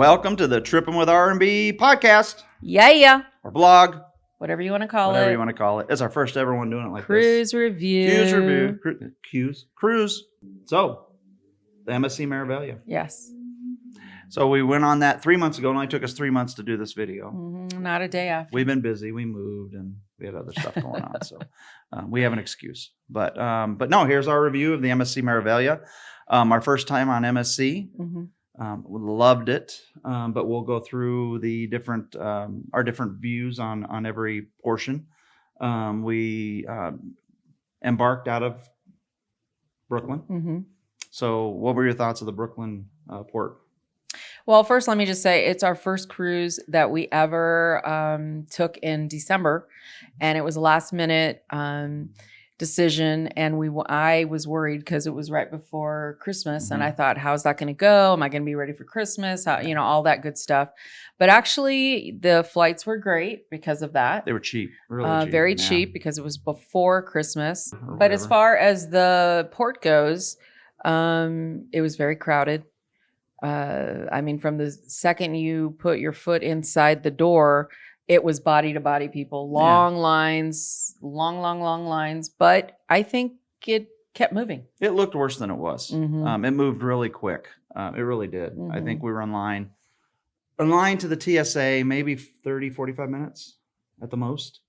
Welcome to the Trippin' with R&B podcast. Yeah. Or blog. Whatever you want to call it. Whatever you want to call it. It's our first ever one doing it like Cruise this. review. Cruise. So, the MSC Meraviglia. Yes. So we went on that 3 months ago. It only took us 3 months to do this video. Not a day after. We've been busy. We moved and we had other stuff going on. So we have an excuse. But no, here's our review of the MSC Meraviglia. Our first time on MSC. Loved it, but we'll go through the different our different views on every portion. We embarked out of Brooklyn. So what were your thoughts of the Brooklyn port? Well, first, let me just say it's our first cruise that we ever took in December, and it was a last minute decision, and I was worried because it was right before Christmas, and I thought, how's that going to go? Am I going to be ready for Christmas? How, all that good stuff. But actually, the flights were great because of that. They were cheap, really cheap. Very cheap because it was before Christmas. But as far as the port goes, it was very crowded. From the second you put your foot inside the door, it was body to body people, long lines, long lines. But I think it kept moving. It looked worse than it was. It moved really quick. It really did. I think we were in line to the TSA, maybe 30, 45 minutes at the most.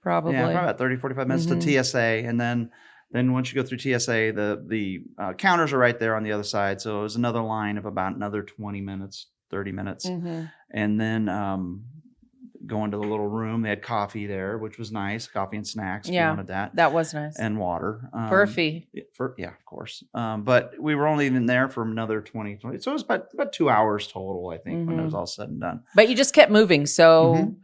Probably. Yeah, probably about 30, 45 minutes to TSA. And then once you go through TSA, the counters are right there on the other side. So it was another line of about another 20 minutes, 30 minutes. And then going to the little room, they had coffee there, which was nice. Coffee and snacks. If you wanted that. That was nice. And water. Furphy. Yeah, of course. But we were only in there for another 20. So it was about 2 hours total, I think, when it was all said and done. But you just kept moving. So...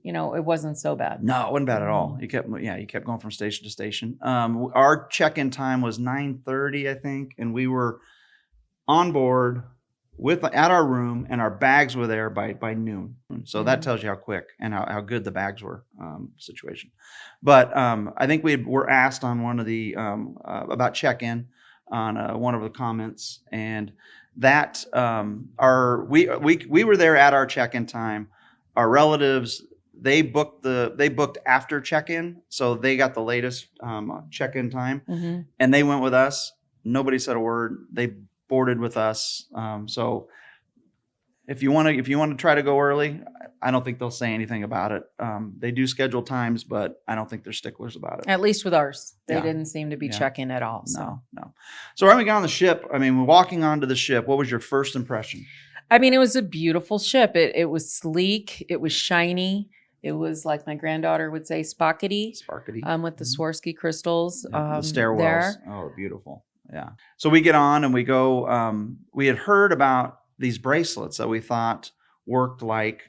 it wasn't so bad. No, it wasn't bad at all. You kept going from station to station. Our check-in time was 9:30, I think, and we were on board at our room, and our bags were there by noon. So that tells you how quick and how good the bags were situation. But I think we were asked on one of the about check-in on one of the comments, and that we were there at our check-in time. Our relatives. They booked after check-in, so they got the latest check-in time, and they went with us. Nobody said a word. They boarded with us. So if you want to try to go early, I don't think they'll say anything about it. They do schedule times, but I don't think they're sticklers about it. At least with ours, they didn't seem to be check-in at all. So. No. So when we got on the ship, walking onto the ship, what was your first impression? It was a beautiful ship. It was sleek. It was shiny. It was, like my granddaughter would say, sparkety. With the Swarovski crystals. The stairwells. There. Oh, beautiful. Yeah. So we get on and we go. We had heard about these bracelets that we thought worked like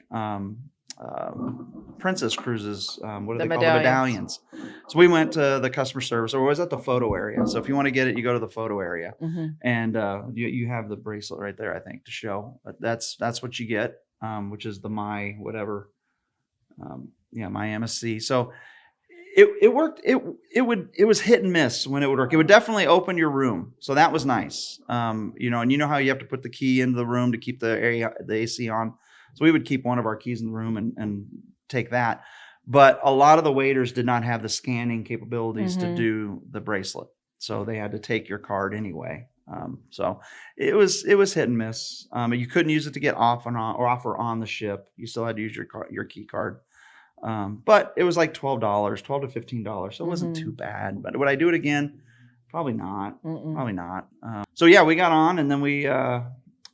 Princess Cruises. What are they called? The medallions. So we went to the customer service, or was at the photo area. So if you want to get it, you go to the photo area, and you have the bracelet right there, I think, to show. That's what you get, which is the my whatever. My MSC. So it worked. It was hit and miss when it would work. It would definitely open your room. So that was nice. And you know how you have to put the key into the room to keep the AC on. So we would keep one of our keys in the room and take that. But a lot of the waiters did not have the scanning capabilities to do the bracelet. So they had to take your card anyway. So it was hit and miss. You couldn't use it to get off or on the ship. You still had to use your key card. But it was like $12 to $15. So it wasn't too bad. But would I do it again? Probably not. Probably not. So yeah, we got on, and then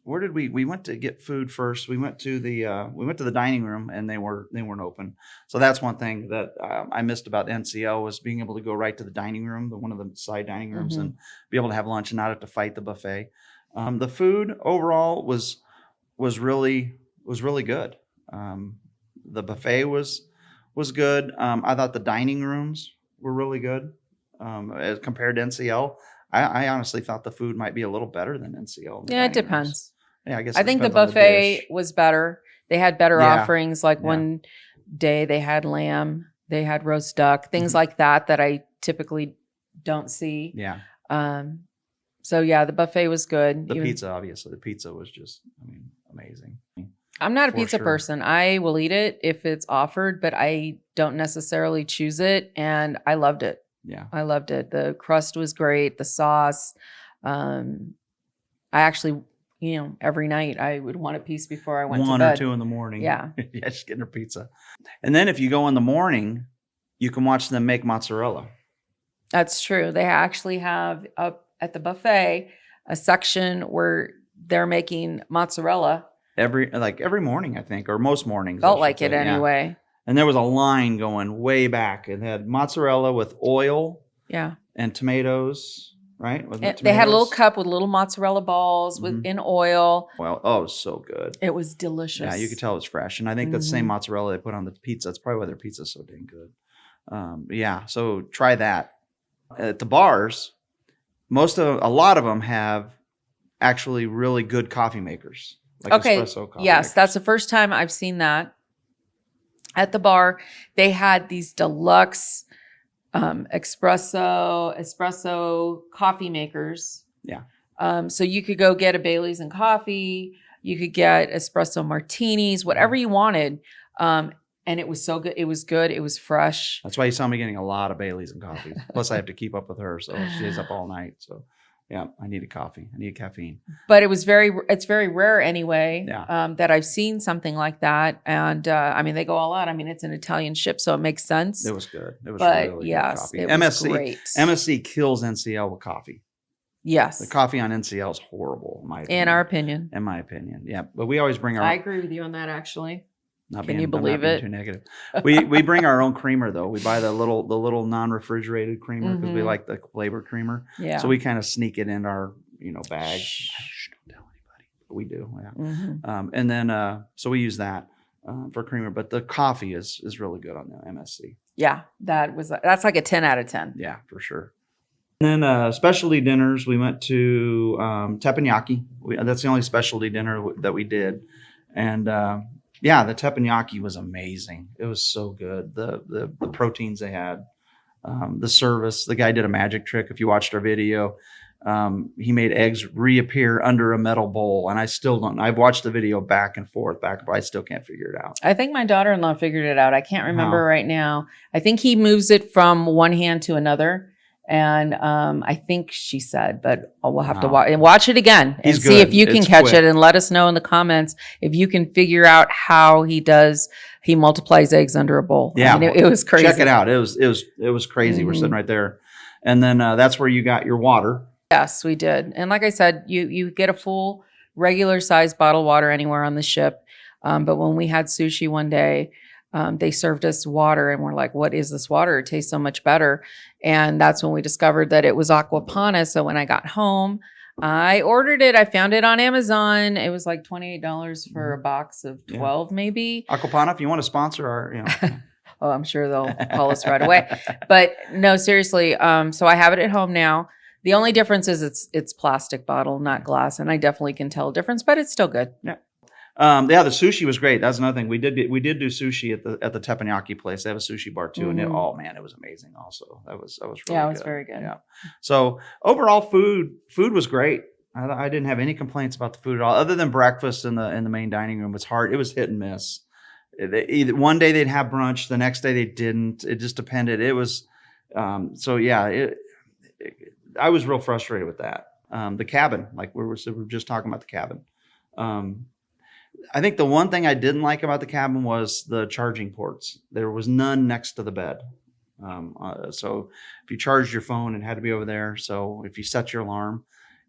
where did we went to get food first. We went to the dining room, and they weren't open. So that's one thing that I missed about NCL was being able to go right to the dining room, one of the side dining rooms, and be able to have lunch and not have to fight the buffet. The food overall was really good. The buffet was good. I thought the dining rooms were really good as compared to NCL. I honestly thought the food might be a little better than NCL. Yeah, it depends. Yeah, I guess. I think the buffet was better. They had better offerings. Like one day they had lamb, they had roast duck, things like that I typically don't see. Yeah. So yeah, the buffet was good. The pizza, obviously, the pizza was just, amazing. I'm not a For pizza sure. person. I will eat it if it's offered, but I don't necessarily choose it. And I loved it. Yeah. I loved it. The crust was great. The sauce. I actually, every night I would want a piece before I went to 1 bed. or 2 in the morning. Yeah. Yeah, just getting a pizza. And then if you go in the morning, you can watch them make mozzarella. That's true. They actually have up at the buffet a section where they're making mozzarella. Every morning, I think, or most mornings. Felt like it anyway. Yeah. And there was a line going way back. It had mozzarella with oil. Yeah. And tomatoes, right? They had a little cup with little mozzarella balls in oil. Well, oh, it was so good. It was delicious. Yeah, you could tell it was fresh. And I think the same mozzarella they put on the pizza. That's probably why their pizza's so dang good. Yeah, so try that. At the bars, a lot of them have actually really good coffee makers. Like espresso coffee makers. That's the first time I've seen that. At the bar, they had these deluxe espresso coffee makers. Yeah. So you could go get a Bailey's and coffee. You could get espresso martinis, whatever you wanted. And it was so good. It was good. It was fresh. That's why you saw me getting a lot of Bailey's and coffees. Plus, I have to keep up with her, so she stays up all night. So, yeah, I need a coffee. I need caffeine. But it's very rare anyway. Yeah. That I've seen something like that. And I mean, they go all out. I mean, it's an Italian ship, so it makes sense. It was good. It was really yes, good coffee. it was great. MSC kills NCL with coffee. Yes. The coffee on NCL is horrible, in our opinion. In my opinion, yeah. But we always bring our. I agree with you on that, actually. Can you believe it? Too negative. We bring our own creamer though. We buy the little non-refrigerated creamer because we like the flavored creamer. Yeah. So we kind of sneak it in our bag. Shh, don't tell anybody. But we do. Yeah. And then so we use that for creamer. But the coffee is really good on the MSC. Yeah, that's like a 10 out of 10. Yeah, for sure. And then specialty dinners. We went to teppanyaki. That's the only specialty dinner that we did, and. Yeah, the teppanyaki was amazing. It was so good. The proteins they had, the service. The guy did a magic trick. If you watched our video, he made eggs reappear under a metal bowl, and I still don't. I've watched the video back and forth. I still can't figure it out. I think my daughter-in-law figured it out. I can't remember right now. I think he moves it from one hand to another. And I think she said, but we'll have to watch it again and see if you can catch it, and let us know in the comments if you can figure out how he multiplies eggs under a bowl. Yeah, I mean, it was crazy. Check it out. It was crazy. We're sitting right there, and then that's where you got your water. Yes, we did. And like I said, you get a full regular size bottled water anywhere on the ship. But when we had sushi one day, they served us water, and we're like, what is this water? It tastes so much better. And that's when we discovered that it was aquapana. So when I got home, I ordered it. I found it on Amazon. It was like $28 for a box of 12, maybe. Aquapana, if you want to sponsor our, Oh, I'm sure they'll call us right away. But no, seriously. So I have it at home now. The only difference is it's plastic bottle, not glass. And I definitely can tell a difference, but it's still good. Yeah. The sushi was great. That's another thing. We did do sushi at the teppanyaki place. They have a sushi bar too, and it was amazing. Also, that was really good. Yeah, it was very good. Yeah. So overall, food was great. I didn't have any complaints about the food at all, other than breakfast in the main dining room. It's hard. It was hit and miss. Either one day they'd have brunch, the next day they didn't. It just depended. It was so yeah. I was real frustrated with that. The cabin, like we were just talking about the cabin. I think the one thing I didn't like about the cabin was the charging ports. There was none next to the bed. So if you charged your phone, it had to be over there. So if you set your alarm,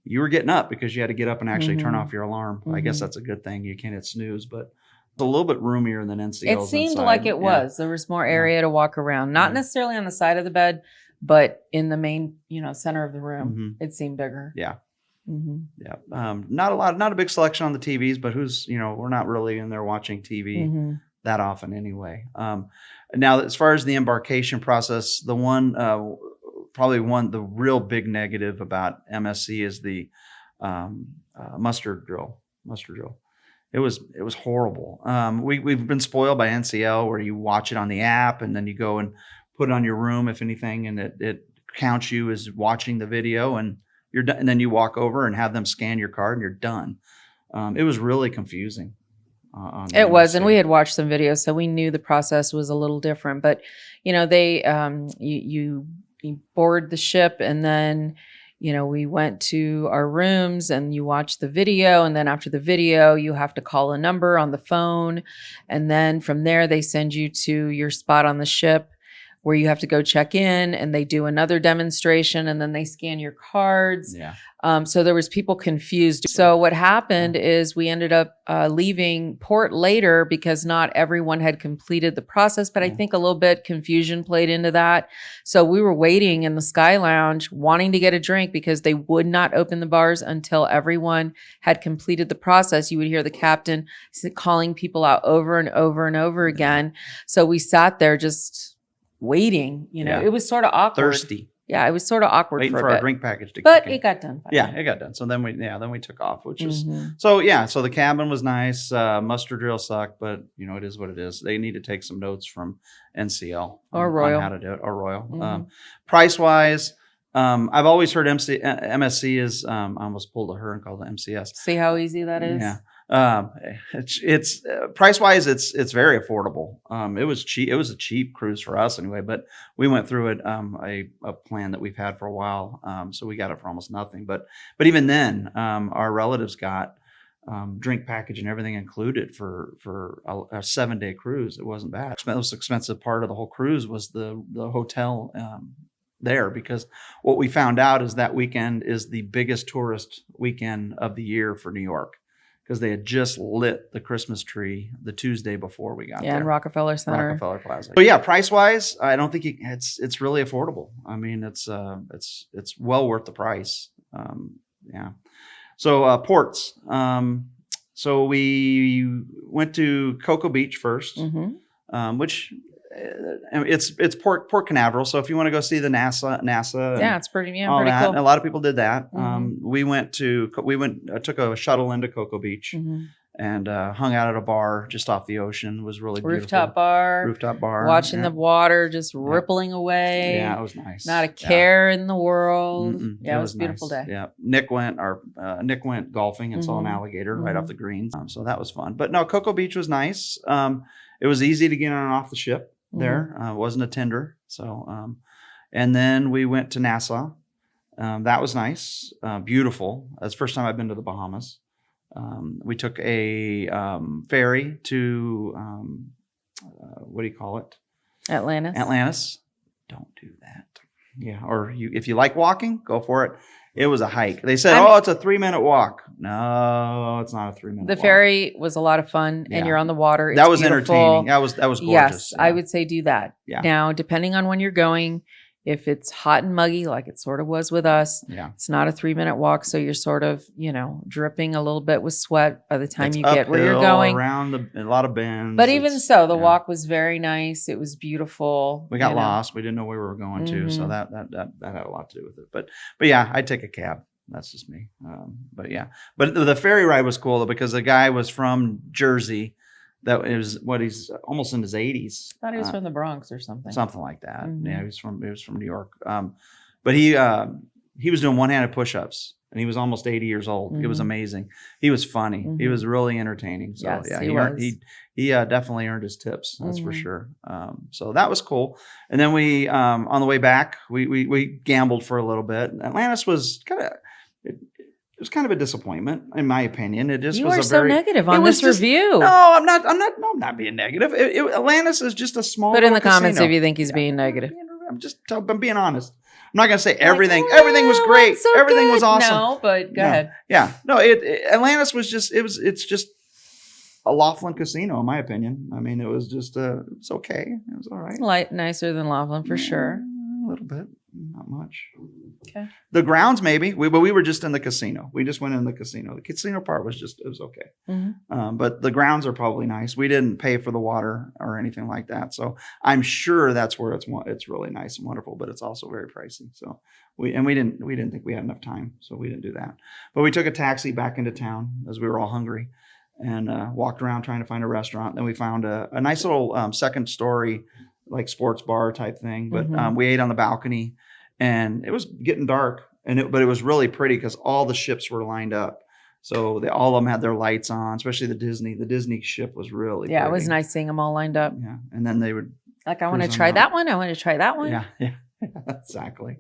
you were getting up because you had to get up and actually turn off your alarm. I guess that's a good thing. You can't hit snooze, but it's a little bit roomier than NCL's. It seemed inside. like it was. There was more area to walk around. Not necessarily on the side of the bed, but in the main, center of the room. It seemed bigger. Yeah. Yeah. Not a big selection on the TVs, but we're not really in there watching TV that often anyway. Now, as far as the embarkation process, the one, the real big negative about MSC is the mustard drill. It was horrible. We've been spoiled by NCL where you watch it on the app and then you go and put it on your room, if anything, and it counts you as watching the video, and you're done, and then you walk over and have them scan your card and you're done. It was really confusing. It was, and we had watched some videos, so we knew the process was a little different. But they you board the ship, and then we went to our rooms, and you watch the video, and then after the video, you have to call a number on the phone, and then from there they send you to your spot on the ship, where you have to go check in, and they do another demonstration, and then they scan your cards. Yeah. So there was people confused. So what happened is we ended up leaving port later because not everyone had completed the process, but I think a little bit confusion played into that. So we were waiting in the Sky Lounge wanting to get a drink because they would not open the bars until everyone had completed the process. You would hear the captain calling people out over and over and over again. So we sat there just waiting, it was sort of awkward. Thirsty. Yeah, it was sort of awkward waiting for our drink package to but kick in. it got done. Yeah, it got done. So then we took off, which is so the cabin was nice. Muster drill sucked, but it is what it is. They need to take some notes from NCL or Royal on how to do it, or Royal. Price wise, I've always heard MSC is I almost pulled a her and called it MCS. See how easy that is? Yeah. It's price wise, it's very affordable. It was cheap. It was a cheap cruise for us anyway, but we went through it, a plan that we've had for a while. So we got it for almost nothing, but even then, our relatives got, drink package and everything included for a 7-day cruise. It wasn't bad. The most expensive part of the whole cruise was the hotel, there, because what we found out is that weekend is the biggest tourist weekend of the year for New York, because they had just lit the Christmas tree the Tuesday before we got there. Yeah, in Rockefeller Center. Rockefeller Plaza. So yeah, price-wise, I don't think it's really affordable. I mean, it's well worth the price. Yeah. So ports. So we went to Cocoa Beach first, which it's Port Canaveral. So if you want to go see the NASA, yeah, it's pretty all pretty that. cool. A lot of people did that. I took a shuttle into Cocoa Beach and hung out at a bar just off the ocean. It was really beautiful. Rooftop bar. Watching the water just rippling away. Yeah, it was nice. Not a care in the world. Yeah, it was a beautiful nice. day. Yeah, Nick went golfing and saw an alligator right off the greens. So that was fun. But no, Cocoa Beach was nice. It was easy to get on and off the ship there. It wasn't a tender. So, and then we went to Nassau. That was nice. Beautiful. That's the first time I've been to the Bahamas. We took a ferry to, what do you call it? Atlantis. Don't do that. Yeah. Or if you like walking, go for it. It was a hike. They said, it's a 3-minute walk. No, it's not a 3-minute walk. The ferry was a lot of fun, and you're on the water. It's that was beautiful. Entertaining. That was gorgeous. Yes, yeah. I would say do that. Yeah. Now, depending on when you're going, if it's hot and muggy, like it sort of was with us, it's not a 3-minute walk. So you're sort of, dripping a little bit with sweat by the time you get where you're going. Around a lot of bends. But even so, the walk was very nice. It was beautiful. We got lost. We didn't know where we were going to. So that had a lot to do with it. But yeah, I'd take a cab. That's just me. But the ferry ride was cool though, because the guy was from Jersey. That is he's almost in his 80s. I thought he was from the Bronx or something. Something like that. Yeah, he was from New York. But he was doing one-handed push-ups, and he was almost 80 years old. It was amazing. He was funny. He was really entertaining. So yes, he definitely earned his tips. That's for sure. So that was cool. And then we on the way back, we gambled for a little bit. Atlantis was it was kind of a disappointment, in my opinion. It just was so negative on this review. No, I'm not being negative. Atlantis is just a small. Put in the comments if you think he's being negative. I'm being honest. I'm not going to say everything. Everything was great. So everything good. was awesome. No, but go ahead. Yeah. No, Atlantis was just. It's just a Laughlin casino, in my opinion. I mean, it was just. It's okay. It was all right. Nicer than Laughlin for sure. A little bit, not much. Okay. The grounds maybe, but we were just in the casino. We just went in the casino. The casino part was okay. But the grounds are probably nice. We didn't pay for the water or anything like that, so I'm sure that's where it's really nice and wonderful. But it's also very pricey. So we didn't think we had enough time, so we didn't do that. But we took a taxi back into town as we were all hungry, and walked around trying to find a restaurant. Then we found a nice little second story, like sports bar type thing, but we ate on the balcony, and it was getting dark, but it was really pretty because all the ships were lined up So all of them had their lights on, especially the Disney. The Disney ship was really Yeah, pretty. it was nice seeing them all lined up. Yeah, and then they would like, I want to cruise on try out. that one. I want to try that one. Yeah, exactly.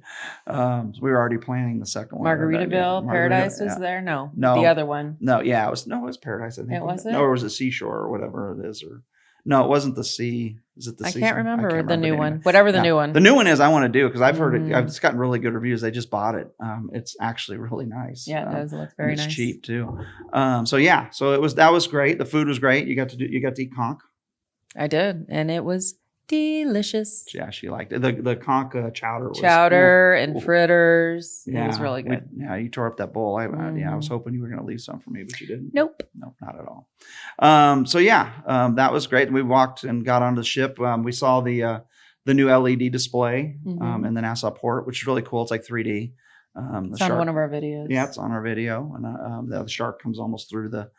So we were already planning the second one. Margaritaville, Paradise was there. No, the other one. No, yeah, it was Paradise. I think it was. No, or was it Seashore or whatever it is, or no, it wasn't the Sea. Is it the Sea? I can't remember the new one. Whatever the new one. The new one is I want to do because I've heard it. It's gotten really good reviews. They just bought it. It's actually really nice. Yeah, it does. It looks very nice. It's cheap too. So that was great. The food was great. You got to eat conch. I did, and it was delicious. Yeah, she liked it. The conch chowder was and fritters. Yeah, it was really good. You tore up that bowl. I was hoping you were going to leave some for me, but you didn't. Nope, not at all. That was great. We walked and got onto the ship. We saw the new LED display in the Nassau port, which is really cool. It's like 3D. It's on one of our videos. Yeah, it's on our video, and the shark comes almost through the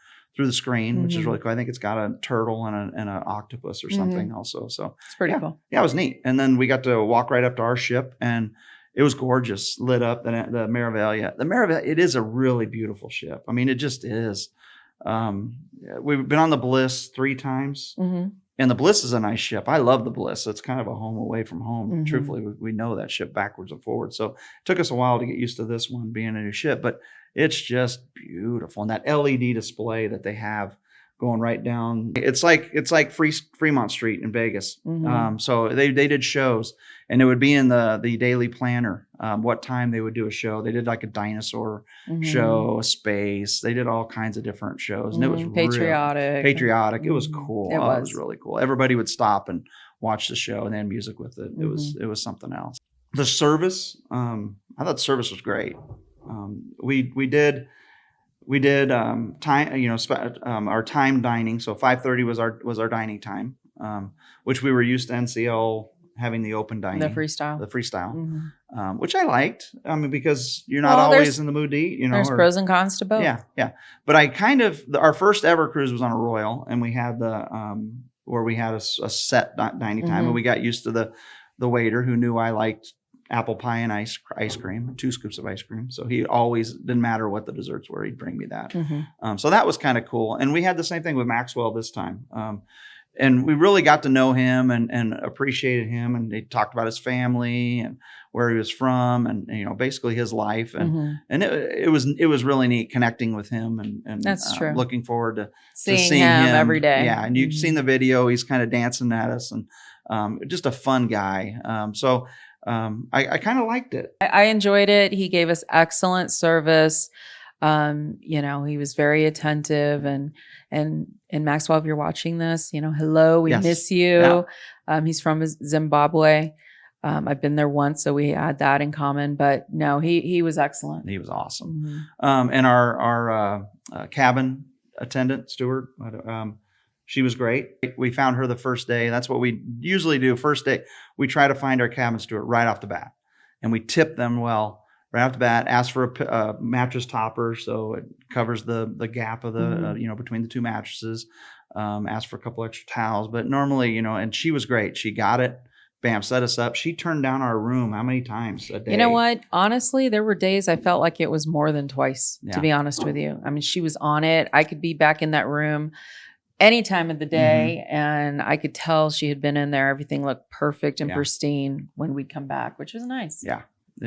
screen, which is really cool. I think it's got a turtle and an octopus or something also. So it's pretty cool. Yeah, it was neat. And then we got to walk right up to our ship, and it was gorgeous, lit up. The Meraviglia. The Meraviglia, it is a really beautiful ship. I mean, it just is. We've been on the Bliss 3 times. And the Bliss is a nice ship. I love the Bliss. It's kind of a home away from home. Truthfully, we know that ship backwards and forwards. So it took us a while to get used to this one being a new ship, but it's just beautiful. And that LED display that they have going right down, it's like Fremont Street in Vegas. So they did shows, and it would be in the daily planner what time they would do a show. They did like a dinosaur show, a space. They did all kinds of different shows, and it was patriotic. It was cool. It was really cool. Everybody would stop and watch the show, and then music with it. It was something else. The service, I thought the service was great. We did time, our time dining. So 5:30 was our dining time, which we were used to NCL having the open dining, the freestyle, which I liked. I mean, because you're not always in the mood to eat. There's pros and cons to both. Yeah. But I our first ever cruise was on a Royal, and we had where we had a set dining time, and we got used to the waiter who knew I liked apple pie and ice cream, 2 scoops of ice cream. So he always, didn't matter what the desserts were, he'd bring me that. So that was kind of cool. And we had the same thing with Maxwell this time. And we really got to know him and appreciated him. And they talked about his family and where he was from and basically his life. And it was really neat connecting with him and that's true. Looking forward to seeing him every day. Yeah. And you've seen the video. He's kind of dancing at us and just a fun guy. I kind of liked it. I enjoyed it. He gave us excellent service. He was very attentive and Maxwell, if you're watching this, hello, we miss you. Yeah. He's from Zimbabwe. I've been there once, so we had that in common, but no, he was excellent. He was awesome. And our cabin attendant, steward, she was great. We found her the first day. That's what we usually do. First day, we try to find our cabin steward right off the bat. And we tip them well right off the bat, ask for a mattress topper so it covers the gap of the, between the 2 mattresses. Ask for a couple extra towels. But normally, and she was great. She got it. Bam, set us up. She turned down our room how many times a day? You know what? Honestly, there were days I felt like it was more than twice, to be honest with you. I mean, she was on it. I could be back in that room any time of the day, and I could tell she had been in there. Everything looked perfect and pristine when we'd come back, which was nice. Yeah.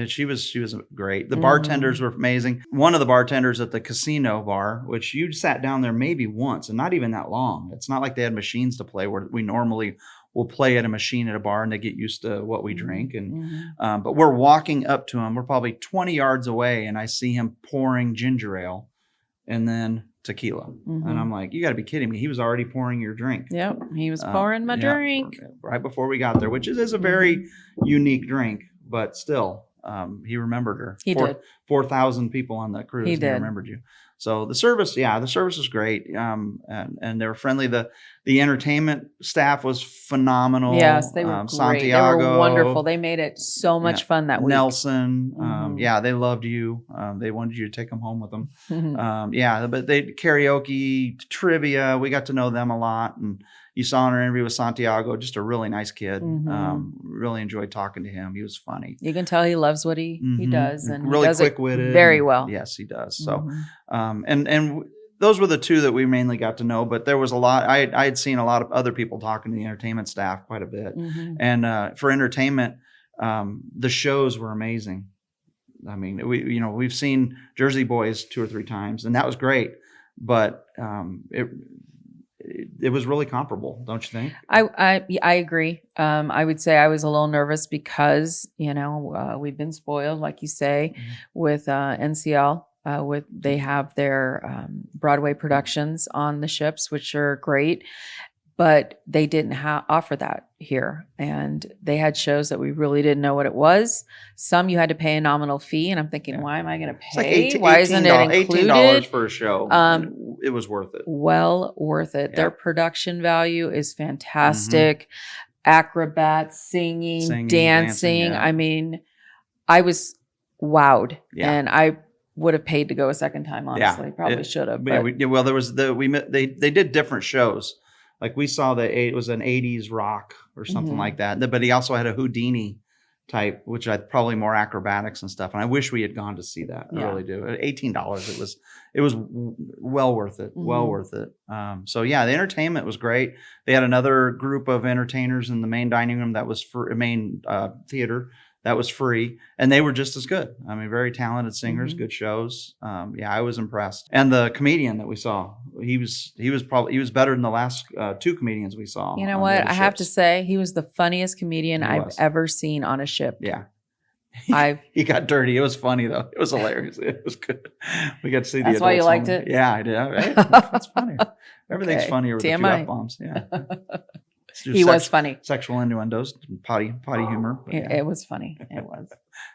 She was great. The bartenders were amazing. One of the bartenders at the casino bar, which you sat down there maybe once and not even that long. It's not like they had machines to play where we normally will play at a machine at a bar and they get used to what we drink. And but we're walking up to him. We're probably 20 yards away, and I see him pouring ginger ale and then tequila. And I'm like, you got to be kidding me. He was already pouring your drink. Yep. He was pouring my drink right before we got there, which is a very unique drink, but still, he remembered her. He did. 4,000 people on the cruise. He did. He remembered you. So the service was great. And they were friendly. The entertainment staff was phenomenal. Yes, they were great. Santiago, they were wonderful. They made it so much fun that week. Nelson, they loved you. They wanted you to take them home with them. But they karaoke, trivia. We got to know them a lot, and you saw in our interview with Santiago, just a really nice kid. Mhm. Really enjoyed talking to him. He was funny. You can tell he loves what he does, and really he does quick-witted. it very well. Yes, he does. So, Mhm. and those were the two that we mainly got to know. But there was a lot. I had seen a lot of other people talking to the entertainment staff quite a bit. Mhm. And for entertainment, the shows were amazing. I mean, we've seen Jersey Boys 2 or 3 times, and that was great. But it was really comparable, don't you think? I agree. I would say I was a little nervous because we've been spoiled, like you say, with NCL. They have their Broadway productions on the ships, which are great, but they didn't offer that here, and they had shows that we really didn't know what it was. Some you had to pay a nominal fee, and I'm thinking, why am I going to pay? It's like why isn't it included? $18 for a show. It was worth it. Well worth it. Yeah. Their production value is fantastic. Acrobats, singing, dancing. Yeah. I mean, I was wowed, Yeah. and I would have paid to go a second time. Honestly, probably should have. Well, there was they did different shows. Like we saw it was an 80s rock or something like that. But he also had a Houdini type, which I probably more acrobatics and stuff. And I wish we had gone to see that. I really do. At $18, it was well worth it. Well worth it. So yeah, the entertainment was great. They had another group of entertainers in the main dining room that was for main theater. That was free, and they were just as good. I mean, very talented singers, good shows. Yeah, I was impressed. And the comedian that we saw, he was better than the last 2 comedians we saw. You know what? I have to say, he was the funniest comedian I've ever seen on a ship. Yeah. He got dirty. It was funny though. It was hilarious. It was good. We got to see the adults. That's why you liked it? Yeah, I did. That's funny. Everything's funnier with TMI. the few F-bombs. Yeah. He was funny. Sexual innuendos, potty humor. It was funny. It was.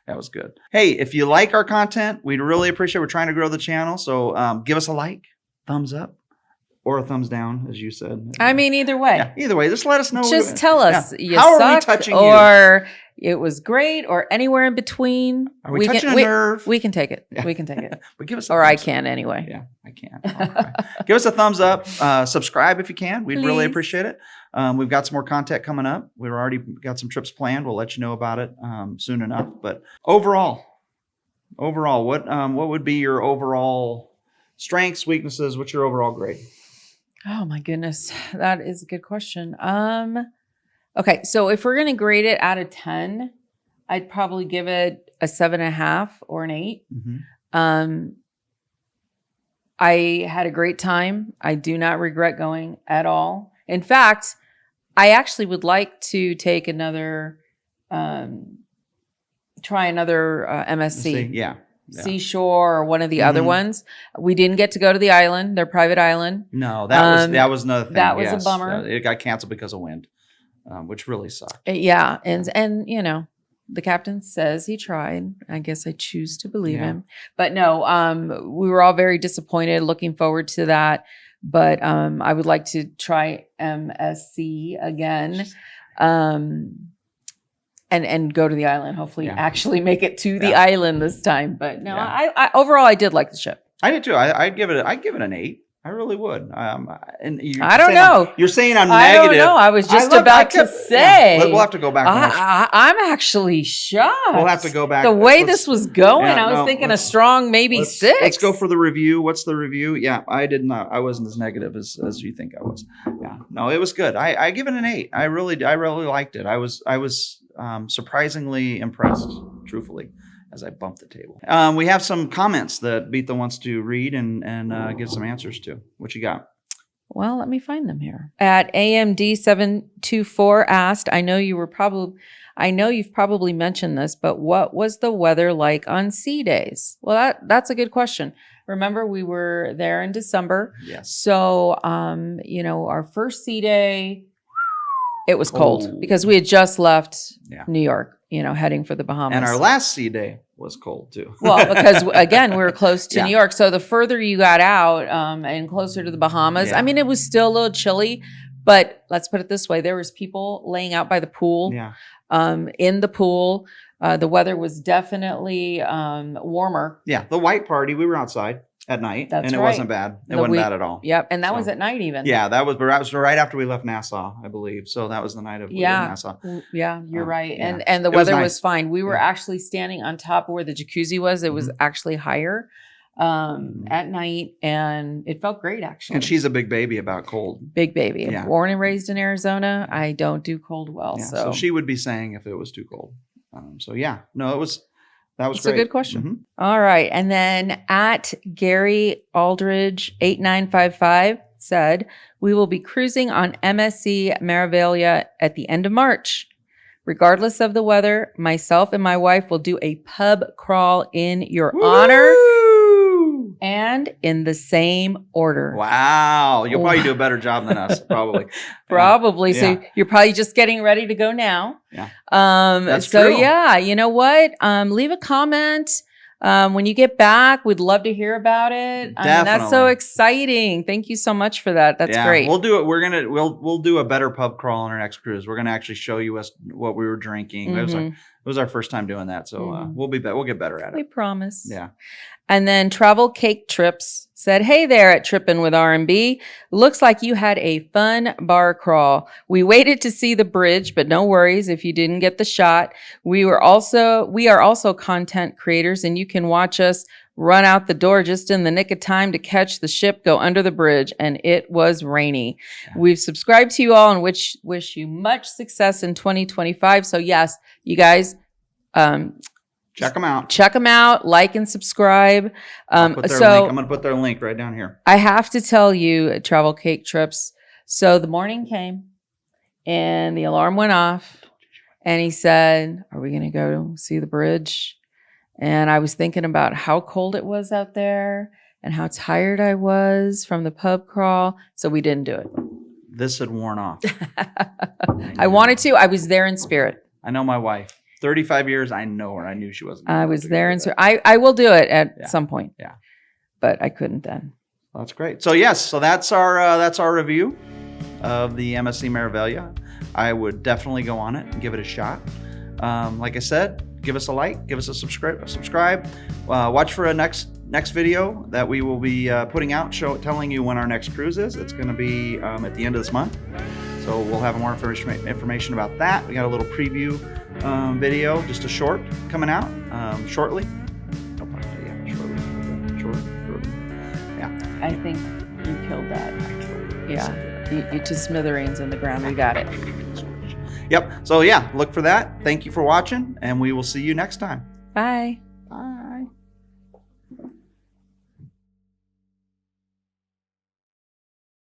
That was good. Hey, if you like our content, we'd really appreciate it. We're trying to grow the channel. So give us a like, thumbs up, or a thumbs down, as you said. I mean, either way. Yeah, either way. Just let us know. Just tell us you How sucked, are we touching or it was great, or anywhere in between. Are we touching a nerve? We can take it. Yeah. We can take it. But give us or I can anyway. Yeah, I can. Okay. Give us a thumbs up. Subscribe if you can. We'd really appreciate it. We've got some more content coming up. We've already got some trips planned. We'll let you know about it soon enough. But overall, what would be your overall strengths, weaknesses? What's your overall grade? Oh my goodness, that is a good question. Okay, so if we're gonna grade it out of 10, I'd probably give it a 7.5 or an 8. I had a great time. I do not regret going at all. In fact, I actually would like to take another, try another MSC. Yeah. Seashore or one of the other ones. We didn't get to go to the island, their private island. No, that was another thing. That was a bummer. It got canceled because of wind, which really sucked. Yeah, and the captain says he tried. I guess I choose to believe him. But no, we were all very disappointed, looking forward to that. But I would like to try MSC again. And go to the island. Hopefully, actually make it to the island this time. But no, I overall I did like the ship. I did too. I'd give it an 8. I really would. And I don't know. You're saying I'm negative. I don't know. I was just about to say. We'll have to go back. I'm actually shocked. We'll have to go back. The way this was going, I was thinking a strong maybe 6. Let's go for the review. What's the review? Yeah, I did not. I wasn't as negative as you think I was. Yeah, no, it was good. I give it an 8. I really liked it. I was surprisingly impressed, truthfully, as I bumped the table. We have some comments that Beatha wants to read and give some answers to. What you got? Well, let me find them here. At AMD724 asked, I know you've probably mentioned this, but what was the weather like on sea days? Well, that's a good question. Remember, we were there in December. Yes. So, our first sea day, it was cold because we had just left New York, heading for the Bahamas. And our last sea day was cold too. Well, because again, we were close to New York. So the further you got out and closer to the Bahamas, I mean, it was still a little chilly, but let's put it this way. There was people laying out by the pool, in the pool. The weather was definitely warmer. Yeah. The white party, we were outside. at night. That's and it right. wasn't bad. It wasn't bad at all. Yep. And that was at night even. Yeah, that was right after we left Nassau, I believe. So that was the night of Nassau. Yeah, you're right. Yeah. And the weather nice. was fine. We were actually standing on top of where the jacuzzi was. It was actually higher at night, and it felt great actually. And she's a big baby about cold. Big baby. Yeah. Born and raised in Arizona. I don't do cold well. Yeah, So. so she would be saying if it was too cold. So yeah, no, that was That's great. a good question. All right. And then at Gary Aldridge 8955 said, we will be cruising on MSC Meraviglia at the end of March. Regardless of the weather, myself and my wife will do a pub crawl in your honor and in the same order. Wow. You'll probably do a better job than us, probably. Probably. Yeah. So you're probably just getting ready to go now. Yeah. That's so true. Yeah, you know what? Leave a comment. When you get back, we'd love to hear about it. I mean, that's so exciting. Thank you so much for that. That's great. We'll do it. We'll do a better pub crawl on our next cruise. We're gonna actually show you us what we were drinking. It was our first time doing that, so we'll get better at it. We promise. Yeah. And then Travel Cake Trips said, hey there at Trippin' with R&B. Looks like you had a fun bar crawl. We waited to see the bridge, but no worries if you didn't get the shot. We are also content creators, and you can watch us run out the door just in the nick of time to catch the ship go under the bridge, and it was rainy. Yeah. We've subscribed to you all and wish you much success in 2025. So yes, you guys, check them out. Check them out. Like and subscribe. I'm going to put their link right down here. I have to tell you, Travel Cake Trips. So the morning came and the alarm went off and he said, are we going to go see the bridge? And I was thinking about how cold it was out there and how tired I was from the pub crawl. So we didn't do it. This had worn off. I wanted to. I was there in spirit. I know my wife. 35 years, I know her. I knew she wasn't. I was there in spirit. I will do it at some point. Yeah. But I couldn't then. Well, that's great. So yes, so that's our review of the MSC Meraviglia. I would definitely go on it and give it a shot. Like I said, give us a like, give us a subscribe. Watch for a next video that we will be putting out, telling you when our next cruise is. It's going to be at the end of this month. So we'll have more information about that. We got a little preview video, just a short coming out shortly. Yeah. I think you killed that. Yeah. You to smithereens in the ground. We got it. Yep. So yeah, look for that. Thank you for watching, and we will see you next time. Bye.